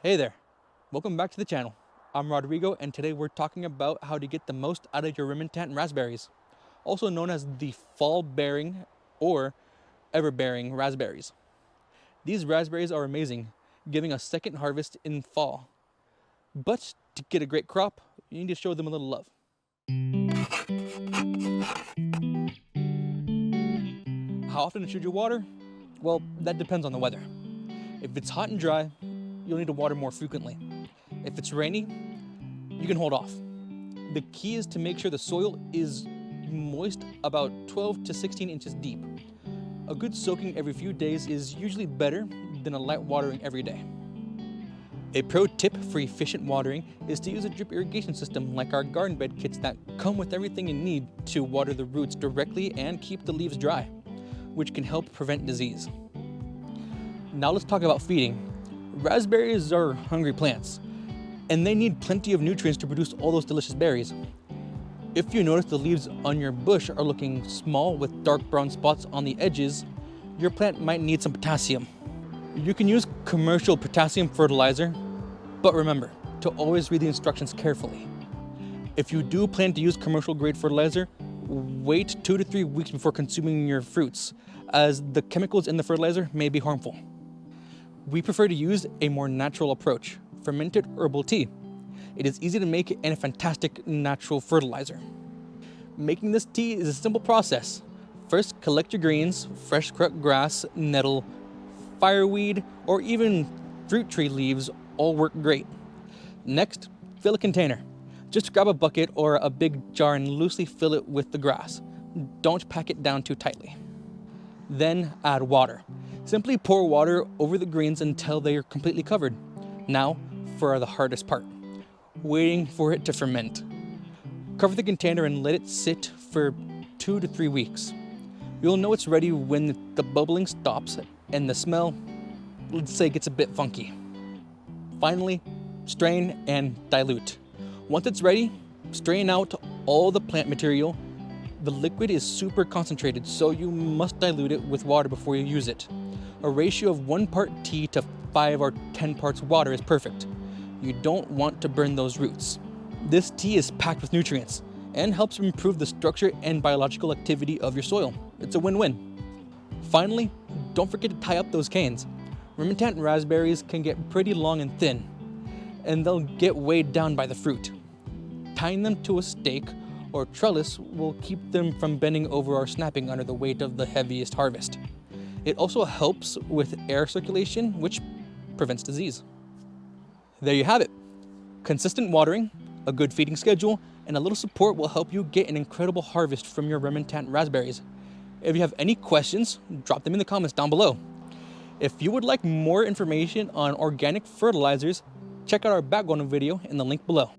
Hey there, welcome back to the channel. I'm Rodrigo, and today we're talking about how to get the most out of your Remontant raspberries, also known as the fall-bearing or ever-bearing raspberries. These raspberries are amazing, giving a second harvest in fall. But to get a great crop, you need to show them a little love. How often should you water? Well, that depends on the weather. If it's hot and dry, you'll need to water more frequently. If it's rainy, you can hold off. The key is to make sure the soil is moist, about 12 to 16 inches deep. A good soaking every few days is usually better than a light watering every day. A pro tip for efficient watering is to use a drip irrigation system like our garden bed kits that come with everything you need to water the roots directly and keep the leaves dry, which can help prevent disease. Now let's talk about feeding. Raspberries are hungry plants, and they need plenty of nutrients to produce all those delicious berries. If you notice the leaves on your bush are looking small with dark brown spots on the edges, your plant might need some potassium. You can use commercial potassium fertilizer, but remember to always read the instructions carefully. If you do plan to use commercial grade fertilizer, wait 2 to 3 weeks before consuming your fruits, as the chemicals in the fertilizer may be harmful. We prefer to use a more natural approach, fermented herbal tea. It is easy to make and a fantastic natural fertilizer. Making this tea is a simple process. First, collect your greens, fresh cut grass, nettle, fireweed, or even fruit tree leaves all work great. Next, fill a container. Just grab a bucket or a big jar and loosely fill it with the grass. Don't pack it down too tightly. Then add water. Simply pour water over the greens until they are completely covered. Now for the hardest part, waiting for it to ferment. Cover the container and let it sit for 2 to 3 weeks. You'll know it's ready when the bubbling stops and the smell, let's say, gets a bit funky. Finally, strain and dilute. Once it's ready, strain out all the plant material. The liquid is super concentrated, so you must dilute it with water before you use it. A ratio of 1 part tea to 5 or 10 parts water is perfect. You don't want to burn those roots. This tea is packed with nutrients and helps improve the structure and biological activity of your soil. It's a win-win. Finally, don't forget to tie up those canes. Remontant raspberries can get pretty long and thin, and they'll get weighed down by the fruit. Tying them to a stake or trellis will keep them from bending over or snapping under the weight of the heaviest harvest. It also helps with air circulation, which prevents disease. There you have it. Consistent watering, a good feeding schedule, and a little support will help you get an incredible harvest from your Remontant raspberries. If you have any questions, drop them in the comments down below. If you would like more information on organic fertilizers, check out our background video in the link below.